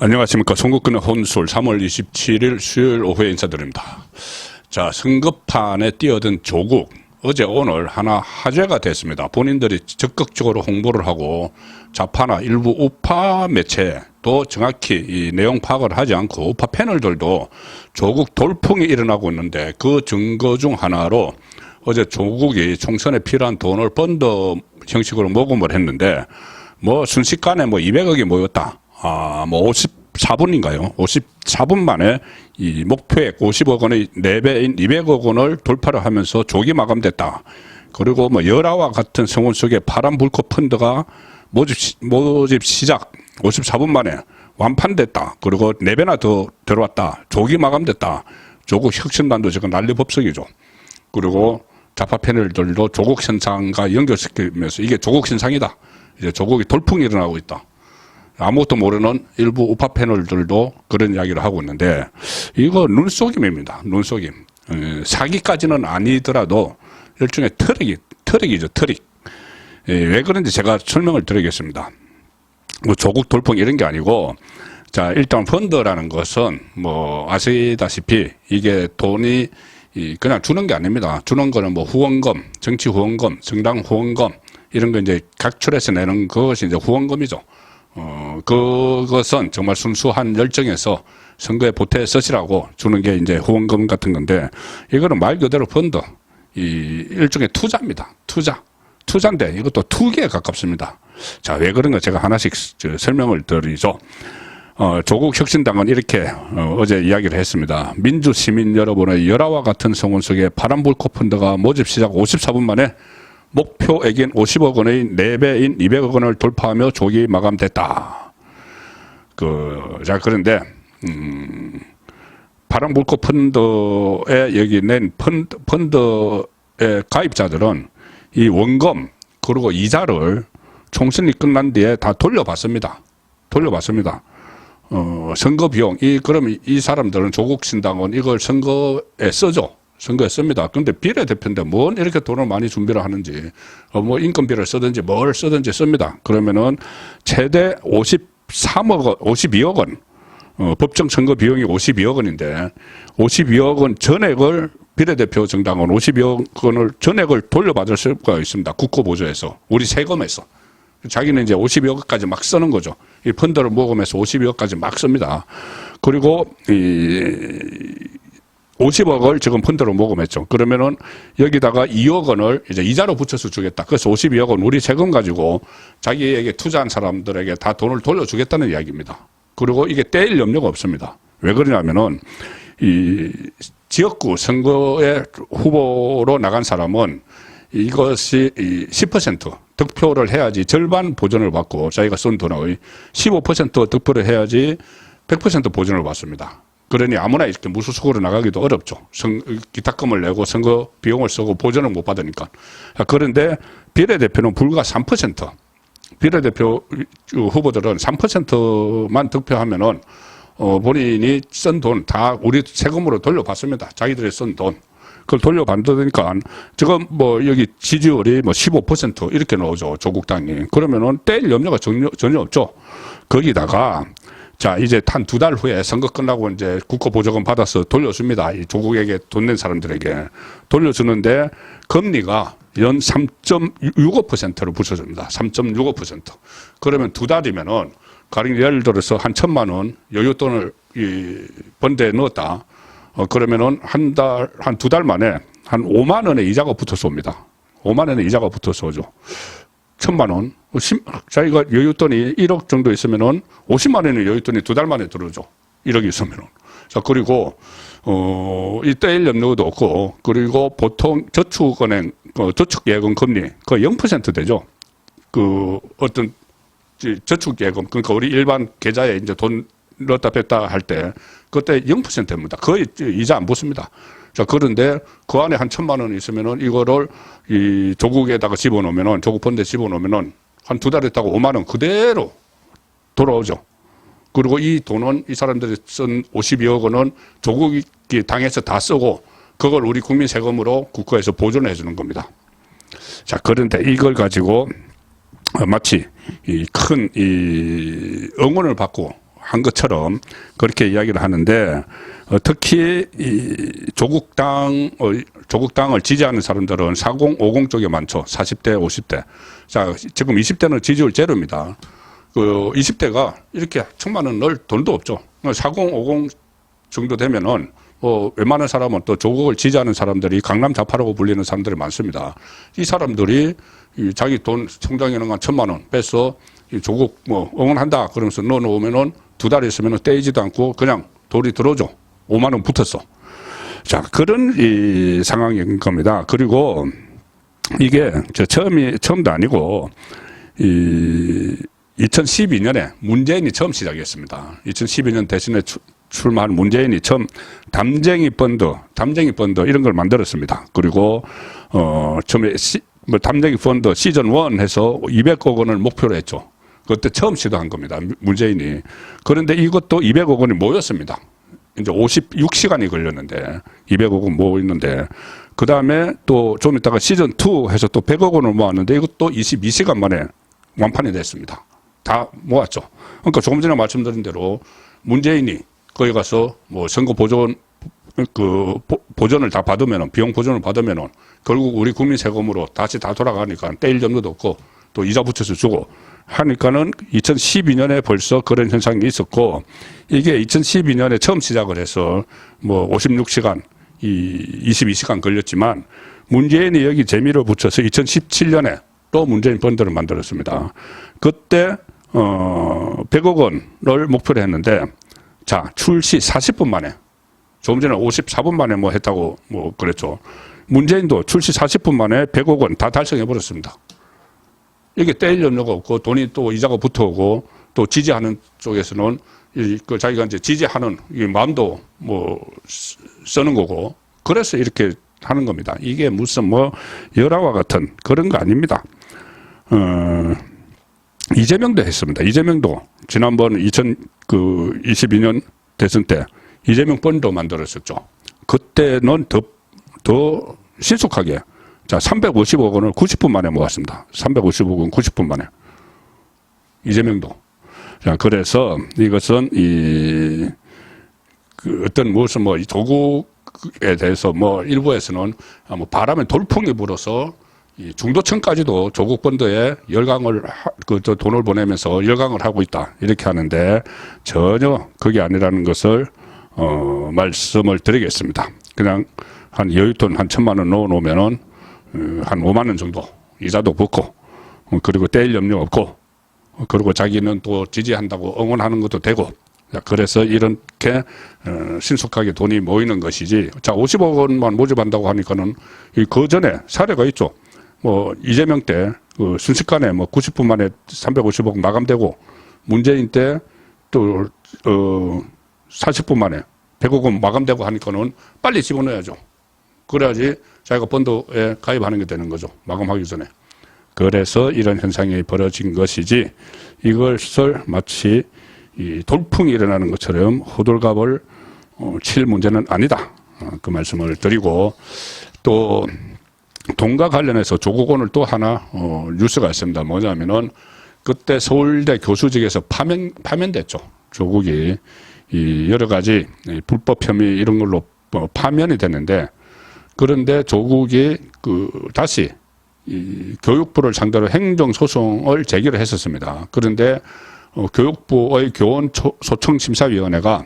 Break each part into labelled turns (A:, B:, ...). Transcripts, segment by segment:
A: 안녕하십니까. 송국근의 혼술 3월 27일 수요일 오후에 인사드립니다. 자, 선거판에 뛰어든 조국. 어제 오늘 하나 화제가 됐습니다. 본인들이 적극적으로 홍보를 하고 좌파나 일부 우파 매체도 정확히 이 내용 파악을 하지 않고 우파 패널들도 조국 돌풍이 일어나고 있는데 그 증거 중 하나로 어제 조국이 총선에 필요한 돈을 펀드 형식으로 모금을 했는데 뭐 순식간에 뭐 200억이 모였다. 뭐 54분인가요? 54분 만에 이 목표액 50억 원의 4배인 200억 원을 돌파를 하면서 조기 마감됐다. 그리고 뭐 열화와 같은 성원 속에 파란 불꽃 펀드가 모집 시작 54분 만에 완판됐다. 그리고 4배나 더 들어왔다. 조기 마감됐다. 조국 혁신단도 지금 난리법석이죠. 그리고 좌파 패널들도 조국 현상과 연결시키면서 이게 조국 현상이다. 이제 조국이 돌풍이 일어나고 있다. 아무것도 모르는 일부 우파 패널들도 그런 이야기를 하고 있는데 이거 눈속임입니다. 눈속임. 사기까지는 아니더라도 일종의 트릭이죠. 트릭. 왜 그런지 제가 설명을 드리겠습니다. 뭐 조국 돌풍 이런 게 아니고 자, 일단 펀드라는 것은 뭐 아시다시피 이게 돈이 그냥 주는 게 아닙니다. 주는 거는 뭐 후원금, 정치 후원금, 정당 후원금 이런 거 이제 각출해서 내는 그것이 이제 후원금이죠. 그것은 정말 순수한 열정에서 선거에 보태 쓰시라고 주는 게 이제 후원금 같은 건데 이거는 말 그대로 펀드, 일종의 투자입니다. 투자인데 이것도 투기에 가깝습니다. 자, 왜 그런가 제가 하나씩 설명을 드리죠. 조국 혁신당은 이렇게 어제 이야기를 했습니다. 민주 시민 여러분의 열화와 같은 성원 속에 파란불꽃 펀드가 모집 시작 54분 만에 목표액인 50억 원의 4배인 200억 원을 돌파하며 조기 마감됐다. 자, 그런데, 파란불꽃 펀드에 여기 낸 펀드의 가입자들은 이 원금, 그리고 이자를 총선이 끝난 뒤에 다 돌려받습니다. 선거 비용, 그럼 이 사람들은 조국 신당은 이걸 선거에 쓰죠. 선거에 씁니다. 그런데 비례대표인데 뭔 이렇게 돈을 많이 준비를 하는지, 뭐 인건비를 쓰든지 뭘 쓰든지 씁니다. 그러면은 최대 52억 원, 법정 선거 비용이 52억 원인데 52억 원 전액을 비례대표 정당은 52억 원을 전액을 돌려받을 수가 있습니다. 국고보조에서, 우리 세금에서. 자기는 이제 52억까지 막 쓰는 거죠. 이 펀드를 모금해서 52억까지 막 씁니다. 그리고 50억을 지금 펀드로 모금했죠. 그러면은 여기다가 2억 원을 이제 이자로 붙여서 주겠다. 그래서 52억 원 우리 세금 가지고 자기에게 투자한 사람들에게 다 돈을 돌려주겠다는 이야기입니다. 그리고 이게 떼일 염려가 없습니다. 왜 그러냐면은 이 지역구 선거에 후보로 나간 사람은 이것이 10% 득표를 해야지 절반 보전을 받고 자기가 쓴 돈의 15% 득표를 해야지 100% 보전을 받습니다. 그러니 아무나 이렇게 무소속으로 나가기도 어렵죠. 기탁금을 내고 선거 비용을 쓰고 보전을 못 받으니까. 그런데 비례대표는 불과 3%. 비례대표 후보들은 3%만 득표하면은 본인이 쓴 돈 다 우리 세금으로 돌려받습니다. 자기들이 쓴 돈. 그걸 돌려받으니까 지금 뭐 여기 지지율이 뭐 15% 이렇게 나오죠. 조국당이. 그러면은 뗄 염려가 전혀 없죠. 거기다가 자, 이제 한 2달 후에 선거 끝나고 이제 국고보조금 받아서 돌려줍니다. 이 조국에게 돈 낸 사람들에게. 돌려주는데 금리가 연 3.65%를 붙여줍니다. 3.65%. 그러면 2달이면은, 가령 예를 들어서 한 1,000만 원 여윳돈을 이 펀드에 넣었다. 그러면은 한 2달 만에 한 5만 원의 이자가 붙어서 옵니다. 5만 원의 이자가 붙어서 오죠. 1,000만 원. 자기가 여윳돈이 1억 정도 있으면은 50만 원의 여윳돈이 2달 만에 들어오죠. 1억이 있으면은. 자, 그리고, 이 떼일 염려도 없고, 그리고 보통 저축은행, 저축예금 금리, 거의 0% 되죠. 어떤 저축예금, 그러니까 우리 일반 계좌에 이제 돈 넣었다 뺐다 할 때, 그때 0%입니다. 거의 이자 안 붙습니다. 자, 그런데 그 안에 한 1,000만 원이 있으면은 이거를 이 조국에다가 집어넣으면은, 조국 펀드에 집어넣으면은 한 2달 있다가 5만 원 그대로 돌아오죠. 그리고 이 돈은 이 사람들이 쓴 52억 원은 조국이 당에서 다 쓰고 그걸 우리 국민 세금으로 국가에서 보존해 주는 겁니다. 자, 그런데 이걸 가지고 마치 큰 응원을 받고 한 것처럼 그렇게 이야기를 하는데 특히 이 조국당을 지지하는 사람들은 40, 50 쪽에 많죠. 40대, 50대. 자, 지금 20대는 지지율 제로입니다. 그 20대가 이렇게 천만원 넣을 돈도 없죠. 40, 50 정도 되면은 웬만한 사람은 또 조국을 지지하는 사람들이 강남 좌파라고 불리는 사람들이 많습니다. 이 사람들이 자기 돈 통장에는 한 1,000만 원 빼서 조국 응원한다 그러면서 넣어놓으면은 2달 있으면은 떼이지도 않고 그냥 돈이 들어오죠. 5만 원 붙었어. 자, 그런 이 상황인 겁니다. 그리고 이게 처음도 아니고 2012년에 문재인이 처음 시작했습니다. 2012년 대선에 출마한 문재인이 처음 담쟁이 펀드 이런 걸 만들었습니다. 그리고 처음에 담쟁이 펀드 시즌 1 해서 200억 원을 목표로 했죠. 그때 처음 시도한 겁니다. 문재인이. 그런데 이것도 200억 원이 모였습니다. 이제 56시간이 걸렸는데 200억 원 모였는데 그 다음에 또 좀 있다가 시즌 2 해서 또 100억 원을 모았는데 이것도 22시간 만에 완판이 됐습니다. 다 모았죠. 그러니까 조금 전에 말씀드린 대로 문재인이 거기 가서 선거 보전을 다 받으면은 비용 보전을 받으면은 결국 우리 국민 세금으로 다시 다 돌아가니까 떼일 염려도 없고 또 이자 붙여서 주고 하니까는 2012년에 벌써 그런 현상이 있었고 이게 2012년에 처음 시작을 해서 56시간 22시간 걸렸지만 문재인이 여기 재미를 붙여서 2017년에 또 문재인 펀드를 만들었습니다. 그때 100억 원을 목표로 했는데 자, 출시 40분 만에 조금 전에 54분 만에 했다고 그랬죠. 문재인도 출시 40분 만에 100억 원 다 달성해 버렸습니다. 이게 떼일 염려가 없고 돈이 또 이자가 붙어오고 또 지지하는 쪽에서는 자기가 이제 지지하는 이 마음도 쓰는 거고 그래서 이렇게 하는 겁니다. 이게 무슨 열화와 같은 그런 거 아닙니다. 이재명도 했습니다. 이재명도 지난번 2022년 대선 때 이재명 펀드 만들었었죠. 그때는 더 신속하게 자 350억 원을 90분 만에 모았습니다. 350억 원 90분 만에. 이재명도. 자 그래서 이것은 어떤 무슨 조국에 대해서 일부에서는 바람에 돌풍이 불어서 이 중도층까지도 조국 펀드에 열강을 돈을 보내면서 열강을 하고 있다 이렇게 하는데 전혀 그게 아니라는 것을 말씀을 드리겠습니다. 그냥 한 여윳돈 한 1,000만 원 넣어놓으면은 한 5만 원 정도 이자도 붙고 그리고 떼일 염려 없고 그리고 자기는 또 지지한다고 응원하는 것도 되고 그래서 이렇게 신속하게 돈이 모이는 것이지 자 50억 원만 모집한다고 하니까는 그 전에 사례가 있죠. 이재명 때 순식간에 90분 만에 350억 마감되고 문재인 때 또 40분 만에 100억 원 마감되고 하니까는 빨리 집어넣어야죠. 그래야지 자기가 펀드에 가입하는 게 되는 거죠. 마감하기 전에. 그래서 이런 현상이 벌어진 것이지 이것을 마치 이 돌풍이 일어나는 것처럼 호들갑을 칠 문제는 아니다. 그 말씀을 드리고 또 돈과 관련해서 조국원을 또 하나 뉴스가 있습니다. 뭐냐면은 그때 서울대 교수직에서 파면됐죠. 조국이 이 여러 가지 불법 혐의 이런 걸로 파면이 됐는데 그런데 조국이 다시 이 교육부를 상대로 행정소송을 제기를 했었습니다. 그런데 교육부의 교원소청심사위원회가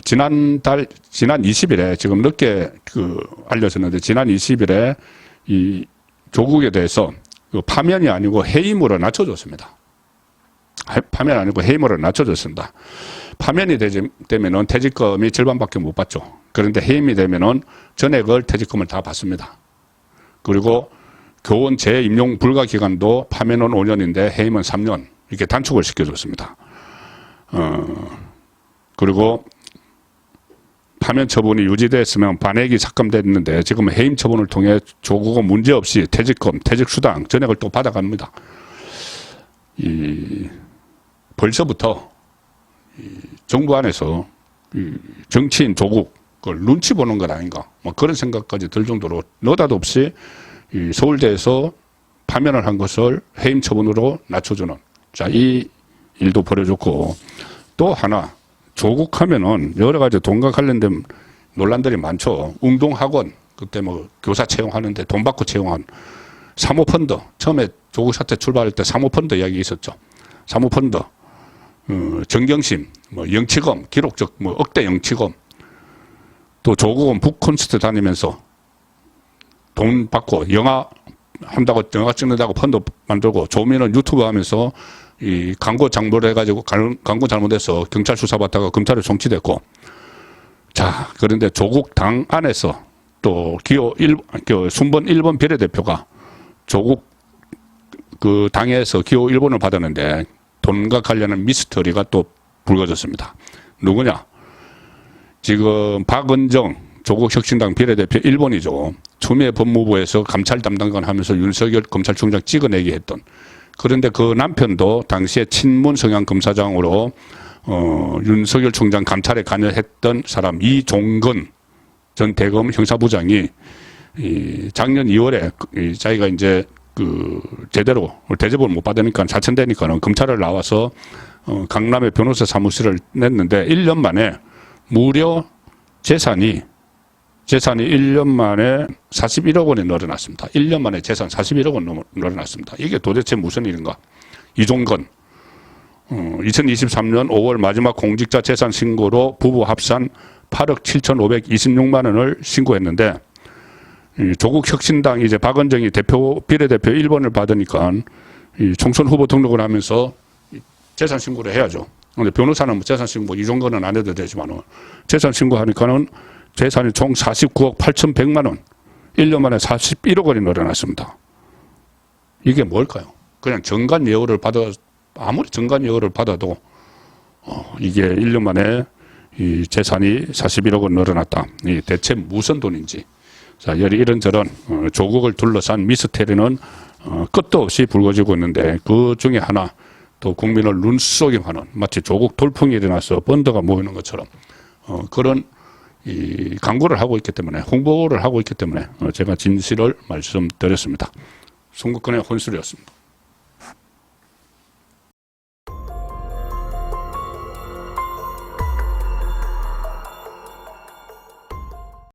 A: 지난 20일에 지금 늦게 알려졌는데 지난 20일에 이 조국에 대해서 파면이 아니고 해임으로 낮춰줬습니다. 파면 아니고 해임으로 낮춰줬습니다. 파면이 되면은 퇴직금이 절반밖에 못 받죠. 그런데 해임이 되면은 전액을 퇴직금을 다 받습니다. 그리고 교원 재임용 불가 기간도 파면은 5년인데 해임은 3년 이렇게 단축을 시켜줬습니다. 그리고 파면 처분이 유지됐으면 반액이 삭감됐는데 지금 해임 처분을 통해 조국은 문제없이 퇴직금, 퇴직수당 전액을 또 받아갑니다. 벌써부터 정부 안에서 정치인 조국 그걸 눈치 보는 것 아닌가 그런 생각까지 들 정도로 느닷없이 서울대에서 파면을 한 것을 해임 처분으로 낮춰주는 자, 이 일도 벌어졌고 또 하나, 조국하면은 여러 가지 돈과 관련된 논란들이 많죠. 웅동학원, 그때 뭐 교사 채용하는데 돈 받고 채용한 사모펀드, 처음에 조국 사태 출발할 때 사모펀드 이야기 있었죠. 사모펀드, 정경심, 뭐 영치검, 기록적 뭐 억대 영치검, 또 조국은 북콘서트 다니면서 돈 받고 영화 한다고, 영화 찍는다고 펀드 만들고, 조민은 유튜브 하면서 이 광고 장부를 해가지고 광고 잘못해서 경찰 수사받다가 검찰에 송치됐고, 자, 그런데 조국 당 안에서 또 순번 1번 비례대표가 조국 그 당에서 기호 1번을 받았는데 돈과 관련한 미스터리가 또 불거졌습니다. 누구냐? 지금 박은정 조국 혁신당 비례대표 1번이죠. 추미애 법무부에서 감찰 담당관 하면서 윤석열 검찰총장 찍어내기 했던. 그런데 그 남편도 당시에 친문 성향 검사장으로 윤석열 총장 감찰에 관여했던 사람 이종건 전 대검 형사부장이 작년 2월에 자기가 이제 그 제대로 대접을 못 받으니까 자천되니까는 검찰을 나와서 강남에 변호사 사무실을 냈는데 1년 만에 무려 재산이 1년 만에 41억 원이 늘어났습니다. 1년 만에 재산 41억 원 늘어났습니다. 이게 도대체 무슨 일인가? 이종건 2023년 5월 마지막 공직자 재산 신고로 부부 합산 8억 7,526만 원을 신고했는데, 조국 혁신당이 이제 박은정이 비례대표 1번을 받으니까 총선 후보 등록을 하면서 재산 신고를 해야죠. 그런데 변호사는 뭐 재산 신고 이종건은 안 해도 되지만 재산 신고하니까는 재산이 총 49억 8,100만 원, 1년 만에 41억 원이 늘어났습니다. 이게 뭘까요? 그냥 아무리 정관 예우를 받아도 이게 1년 만에 이 재산이 41억 원 늘어났다. 이 대체 무슨 돈인지. 자, 이런저런 조국을 둘러싼 미스테리는 끝도 없이 불거지고 있는데, 그 중에 하나 또 국민을 눈속임하는, 마치 조국 돌풍이 일어나서 펀드가 모이는 것처럼 그런 이 광고를 하고 있기 때문에, 홍보를 하고 있기 때문에 제가 진실을 말씀드렸습니다. 송국근의 혼술이었습니다.